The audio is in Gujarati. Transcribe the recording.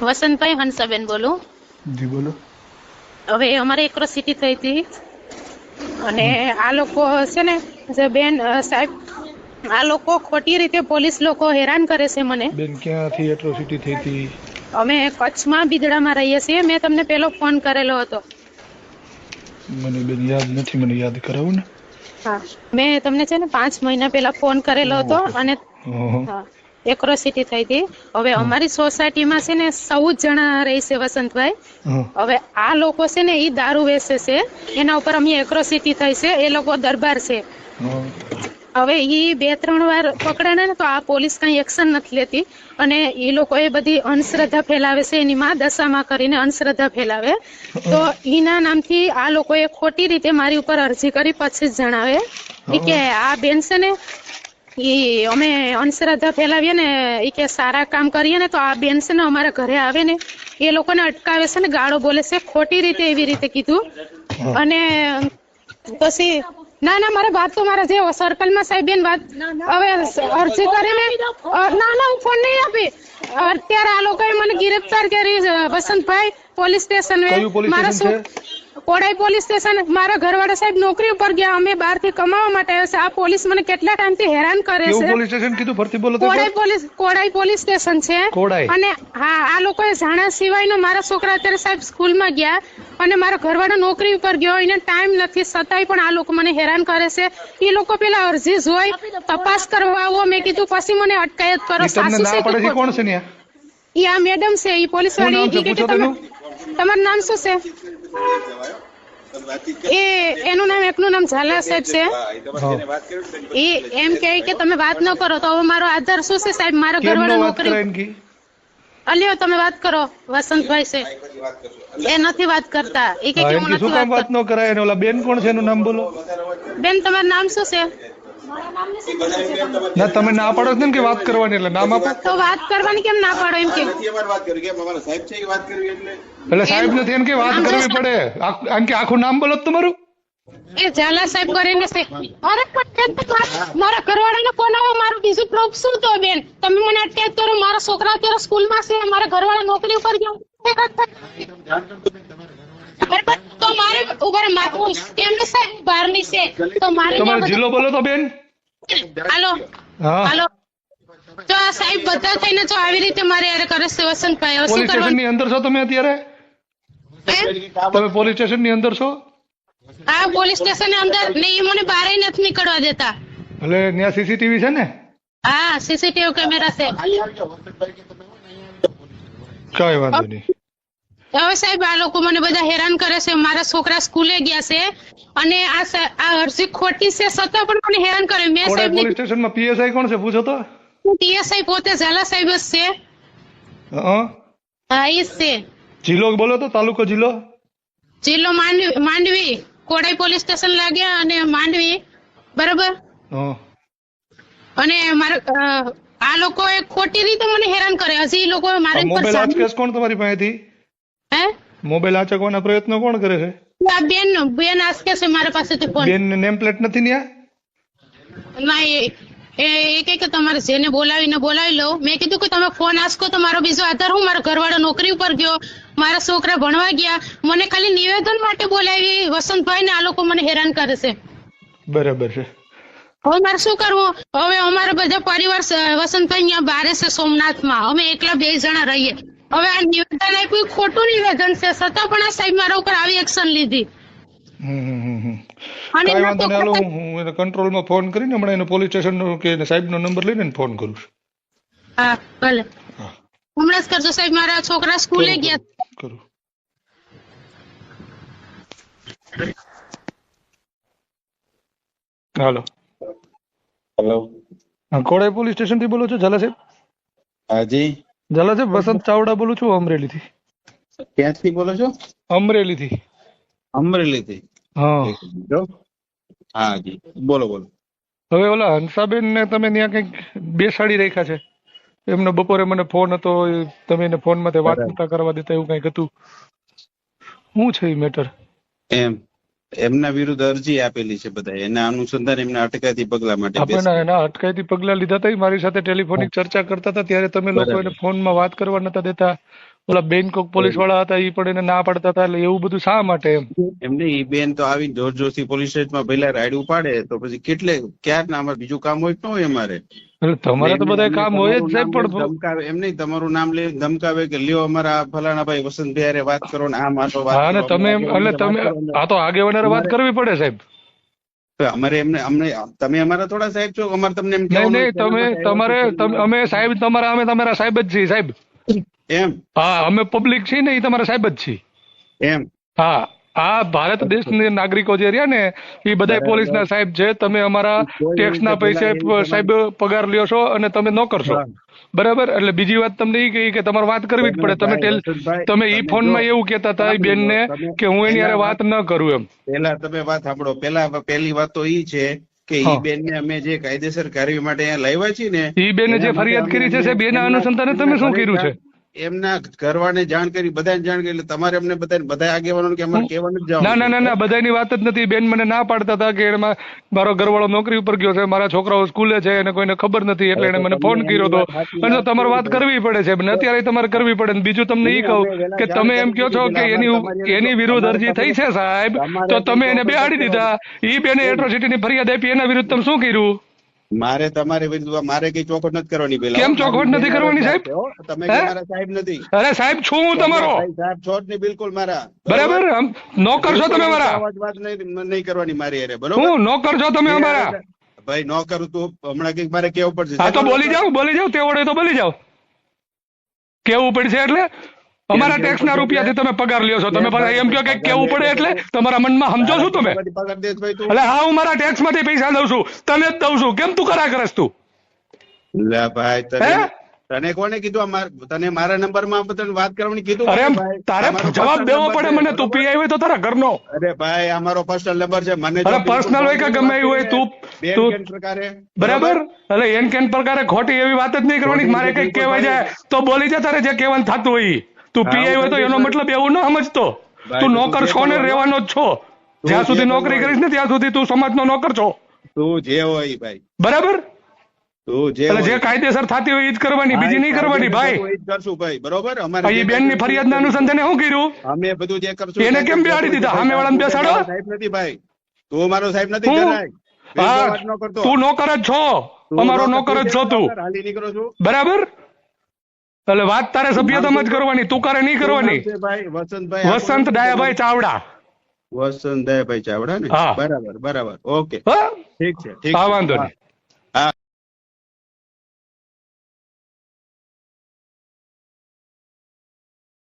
વસંતભાઈ હંસાબેન બોલું. જી બોલો. હવે અમારે એક્રોસિટી થઈ હતી અને આ લોકો છે ને જે બેન સાહેબ આ લોકો ખોટી રીતે પોલીસ લોકો હેરાન કરે છે મને. બેન ક્યાંથી એટ્રોસિટી થઈ હતી? અમે કચ્છમાં બિદડામાં રહીએ છીએ. મેં તમને પેલો ફોન કરેલો હતો. મને બેન યાદ નથી, મને યાદ કરાવો ને. હા, મેં તમને છે ને 5 મહિના પહેલા ફોન કરેલો હતો અને હા એક્રોસિટી થઈ હતી. હવે અમારી સોસાયટીમાં છે ને 14 જણા રહે છે વસંતભાઈ. હવે આ લોકો છે ને ઈ દારૂ વેચે છે, એના ઉપર અમે એક્રોસિટી થઈ છે. એ લોકો દરબાર છે. હવે ઈ 2-3 વાર પકડાણા ને તો આ પોલીસ કઈ એક્શન નથી લેતી અને એ લોકો એ બધી અંધશ્રદ્ધા ફેલાવે છે. એની માં દશામાં કરીને અંધશ્રદ્ધા ફેલાવે તો ઈના નામથી આ લોકોએ ખોટી રીતે મારી ઉપર અરજી કરી. પછી જ જણાવે ઈ કે આ બેન છે ને ઈ અમે અંધશ્રદ્ધા ફેલાવીએ ને ઈ કે સારા કામ કરીએ ને તો આ બેન છે ને અમારા ઘરે આવે ને એ લોકોને અટકાવે છે ને ગાળો બોલે છે ખોટી રીતે. એવી રીતે કીધું અને પછી ના મારે વાત તો મારા જે સર્કલમાં સાહેબ બેન વાત હવે અરજી કરીને ના હું ફોન નહીં આપી. અત્યારે આ લોકોએ મને ગિરફ્તાર કરી વસંતભાઈ પોલીસ સ્ટેશન. મારા કોડાઈ પોલીસ સ્ટેશન. મારા ઘરવાળા સાહેબ નોકરી ઉપર ગયા. અમે બહારથી કમાવા માટે આવ્યા છે. આ પોલીસ મને કેટલા ટાઈમથી હેરાન કરે છે. પોલીસ સ્ટેશન કીધું ફરતી બોલો તો. કોડાઈ પોલીસ સ્ટેશન છે. અને હા આ લોકોએ જાણ્યા સિવાયનો મારા છોકરા અત્યારે સાહેબ સ્કૂલમાં ગયા અને મારો ઘરવાળો નોકરી ઉપર ગયો. એને ટાઈમ નથી છતાંય પણ આ લોકો મને હેરાન કરે છે. એ લોકો પેલા અરજી જોઈ તપાસ કરવા આવો મેં કીધું પછી મને અટકાયત કરો. સાસુ છે કોણ છે ને ઈ આ મેડમ છે ઈ પોલીસ વાળી. તમારું નામ શું છે? એનું નામ એકનું નામ ઝાલા સાહેબ છે. એ એમ કે તમે વાત ન કરો તો હવે મારો આધાર શું છે સાહેબ? મારા ઘરવાળા નોકરી અલ્યો તમે વાત કરો. વસંતભાઈ છે એ નથી વાત કરતા. એ કે હું નથી વાત ન કરાય. ઓલા બેન કોણ છે એનું નામ બોલો. બેન તમારું નામ શું છે? ના તમે ના પાડો ને કે વાત કરવાની એટલે નામ આપો તો વાત કરવાની કેમ ના પાડો? એમ કે એટલે સાહેબ નથી એમ કે વાત કરવી પડે. આમ કે આખું નામ બોલો તમારું. એ ઝાલા સાહેબ કરીને છે. અરે પણ મારા ઘરવાળાને ફોન આવે. મારું બીજું પ્રૂફ શું તો બેન? તમે મને અટકાયત કરો. મારા છોકરા અત્યારે સ્કૂલમાં છે. મારા ઘરવાળા નોકરી ઉપર ગયા તો મારે ઉભા માથું કેમ ને સાહેબ બહારની છે તો મારે તમારો જિલ્લો બોલો તો બેન. હાલો હાલો તો આ સાહેબ બધા થઈને જો આવી રીતે મારે યાર કરે છે વસંતભાઈ. હવે શું પોલીસ સ્ટેશન ની અંદર છો તમે અત્યારે? તમે પોલીસ સ્ટેશન ની અંદર છો? હા પોલીસ સ્ટેશન ની અંદર નહીં. મને બહાર નથી નીકળવા દેતા. એટલે ત્યાં સીસીટીવી છે ને? હા સીસીટીવી કેમેરા છે. કઈ વાંધો નહીં. હવે સાહેબ આ લોકો મને બધા હેરાન કરે છે. મારા છોકરા સ્કૂલે ગયા છે અને આ અરજી ખોટી છે છતાં પણ મને હેરાન કરે. મેં સાહેબ પોલીસ સ્ટેશન માં પીએસઆઈ કોણ છે પૂછો તો? પીએસઆઈ પોતે ઝાલા સાહેબ જ છે. હા એ છે. જિલ્લો બોલો તો. તાલુકો જિલ્લો? જિલ્લો માંડવી. કોડાઈ પોલીસ સ્ટેશન લાગ્યા અને માંડવી બરાબર. અને મારા આ લોકો ખોટી રીતે મને હેરાન કરે. હજી લોકો મારે મોબાઈલ આંચકે કોણ તમારી પાસેથી? હે મોબાઈલ આંચકવાના પ્રયત્નો કોણ કરે છે? આ બેન આંચકે છે મારા પાસેથી ફોન. બેન નેમ પ્લેટ નથી ન્યા? ના એ કે તમારે જેને બોલાવી લો. મેં કીધું કે તમે ફોન આંચકો તો મારો બીજો આધાર હું? મારો ઘરવાળો નોકરી ઉપર ગયો. મારા છોકરા ભણવા ગયા. મને ખાલી નિવેદન માટે બોલાવી વસંતભાઈ ને આ લોકો મને હેરાન કરે છે. બરાબર છે. હવે મારે શું કરવું? હવે અમારા બધા પરિવાર વસંતભાઈ અહીંયા બારે છે સોમનાથમાં. અમે એકલા 2 જણા રહીએ. હવે આ નિવેદન આપ્યું ખોટું નિવેદન છે છતાં પણ આ સાહેબ મારા ઉપર આવી એક્શન લીધી. કઈ વાંધો નહીં. હાલો હું એને કંટ્રોલમાં ફોન કરીને હમણાં એને પોલીસ સ્ટેશન નો કે સાહેબ નો નંબર લઈને ફોન કરું. હા ભલે હમણાં જ કરજો સાહેબ. મારા છોકરા સ્કૂલે ગયા. કરું. હાલો હેલો. કોડાઈ પોલીસ સ્ટેશન થી બોલો છો ઝાલા સાહેબ? હાજી ઝાલા સાહેબ વસંત ચાવડા બોલું છું અમરેલી થી. ક્યાંથી બોલો છો? અમરેલી થી. અમરેલી થી? હા હાજી બોલો. હવે ઓલા હંસાબેન ને તમે ત્યાં કઈક બેસાડી રાખ્યા છે. એમનો બપોરે મને ફોન હતો. તમે એને ફોન માંથી વાત નતા કરવા દેતા એવું કઈક હતું. શું છે એ મેટર? એમ એમના વિરુદ્ધ અરજી આપેલી છે બધા, એના અનુસંધાન એમના અટકાયતી પગલા માટે આપણે એના અટકાયતી પગલા લીધા હતા. ઈ મારી સાથે ટેલિફોનિક ચર્ચા કરતા હતા ત્યારે તમે લોકો બરાબર. એને ફોનમાં વાત કરવા નતા દેતા. ઓલા બેંકોક પોલીસ વાળા હતા ઈ પણ એને ના પાડતા હતા. એટલે એવું બધું શા માટે એમ? એમને ઈ બેન તો આવી જોર જોરથી પોલીસ સ્ટેશનમાં પહેલા રાયડું પાડે તો પછી ક્યારના અમારે બીજું કામ હોય કે ન હોય અમારે? એટલે તમારે તો બધા કામ હોય જ સાહેબ, પણ ધમકાવે એમ નહીં, તમારું નામ લે ધમકાવે કે લ્યો અમારા ફલાણા ભાઈ વસંતભાઈ હારે વાત કરો ને આ મારો વાત હા ને કરો, તમે અમારા એટલે તમે વાત કરો ને. આ તો આગેવાનારે વાત કરવી પડે સાહેબ. તો અમારે અમને તમે અમારા થોડા સાહેબ છો, અમારે તમને એમ નહીં કહેવાનું નહીં, કે તમે એના તમારે માટે અમે સાહેબ તમારા અમે તમારા સાહેબ જ છીએ સાહેબ. એમ હા, અમે પબ્લિક છીએ ને એ તમારા સાહેબ જ છીએ. એમ હા, આ ભારત દેશના નાગરિકો જે રહ્યા ને એ બધા બરાબર. પોલીસના સાહેબ છે. તમે અમારા કોઈ ટેક્સના રીતે પૈસે પેલા એની તમારી- સાહેબ પગાર લ્યો છો અને તમે નોકર છો. હા. બરાબર. એટલે બીજી વાત તમને એ કહી કે તમારે વાત કરવી જ પડે. તમે વસંતભાઈ, તમે ઈ તમે ફોનમાં જો, એવું કહેતા હતા એ બેનને તમે કે હું એની હારે પહેલા વાત ન કરું એમ. પેલા તમે વાત સાંભળો. પહેલી વાત તો ઈ છે કે ઈ હા. બેનને અમે જે કાયદેસર કાર્ય માટે અહીંયા લાવ્યા છીએ ને, ઈ બેને જે એના માટે ફરિયાદ અમે કરી છે એમને- સાહેબ એના એમના- અનુસંધાને તમે એમના શું ઘરે કર્યું છે? એમના ઘરવાળાને જાણ કરી, બધાને જાણ કરી, એટલે તમારે અમને બધા આગેવાનો કે અમારે કહેવાનું જ ના ના જવાનું ના ના, બધાની વાત જ નથી. બેન મને ના પાડતા હતા કે એમાં મારો ઘરવાળો નોકરી ઉપર ગયો છે, મારા છોકરાઓ સ્કૂલે છે અને કોઈને ખબર નથી એટલે હવે એને તો મને તમને ફોન કર્યો એમની હતો. વાત સાચી અને વાત તમારે છે વાત ભાઈ. કરવી પડે છે અને અત્યારે તમારે કરવી પડે. અને બીજું તમને ઈ નહીં, કહું અમે વહેલા કે જાણ તમે એમ કરી કહો છો દીધી, કે પેલા એની અમારે એની વિરુદ્ધ અમારે અરજી થઈ છે સાહેબ, તમારે તો તમે એને તો બેહાડી દીધા. ઈ બેને એટ્રોસિટીની ફરિયાદ આપી, એના વિરુદ્ધ તમે શું કર્યું? મારે તમારે વિરુદ્ધ મારે કઈ ચોખવટ નથી કરવાની પેલા. કેમ હો, ચોખવટ મારી નથી બેન કરવાની હારે સાહેબ? છે, હો. તમે હે? કે મારા સાહેબ નથી. અરે સાહેબ છું હું તમે તમારો. ભાઈ સાહેબ છો જ નહીં બિલકુલ મારા. બરાબર. આમ નોકર છો તમે મારા. વાત નહીં કરવાની મારી હારે, બરોબર? હું નોકર છો તમે અમારા. ભાઈ ન કરું તું હમણાં કઈક મારે કેવું પડશે. હા તો બોલી જાઓ તે વડે તો બોલી જાઓ. કેવું પડશે એટલે અમારા કેવું ટેક્સના પડશે રૂપિયાથી એટલે? તમે પગાર લ્યો છો. તમે પાછા એમ કહો કે કેવું પડે એટલે તમારા મનમાં સમજો છો તમે? પગાર દે ભાઈ તું. એટલે હા, હું મારા ટેક્સમાંથી પૈસા દઉં છું, તને જ દઉં છું. કેમ તું કરા કરસ તું? લે ભાઈ હે? તને કોને કીધું તને મારા નંબરમાં તને વાત કરવાની કીધું? અરે એમ ભાઈ, તારે અમારો જવાબ personal દેવો number પડે છે, મને. તું બરોબર? પીઆઈ હોય તો તારા ઘરનો. અરે ભાઈ અમારો પર્સનલ નંબર છે. મને અરે personal હોય કે ગમે એવું હોય, તું પ્રકારે બરાબર. એટલે એન કેન પ્રકારે ખોટી એવી વાત જ નહીં કરવાની કે મારે કઈક કહેવાય જાય તો બોલી જા. તારે જે કહેવાનું થતું હોય ઈ. તું હા, પીઆઈ હોય તો એનો ભાઈ. મતલબ એવું ન સમજતો. ભાઈ, તું તો નોકર જે છો ને પણ હોય. રહેવાનો જ છો. જ્યાં જે સુધી પણ નોકરી હોય. કરીશ ને ત્યાં સુધી તું સમાજનો નોકર છો. તું જે હોય ભાઈ, બરાબર. તું જે એટલે જે હોય. કાયદેસર થતી હોય એ જ કરવાની, બીજી નહીં કરવાની ભાઈ. એ જ કરશું ભાઈ, બરોબર? અમારે એ બેનની ફરિયાદના અનુસંધાને શું કર્યું? અમે બધું જે કરશું એને કેમ બેહાડી દીધા? સામે વાળાને બેસાડો. મારો સાહેબ નથી ભાઈ, તું મારો સાહેબ નથી. હું? જરાય. હા, વાત ન કરતો. તું નોકર જ છો. તું અમારો નોકર જ છો તું. હાલી નીકળો છું. બરાબર. એટલે વાત તારે સભ્યતામાં જ કરવાની, તું કરે નહીં કરવાની. શું નામ છે ભાઈ? વસંતભાઈ વસંત ડાયાભાઈ ચાવડા. વસંતભાઈ ચાવડા ને? હા. બરાબર બરાબર, ઓકે, હા, ઠીક છે ઠીક હા, છે. વાંધો હા. નહીં.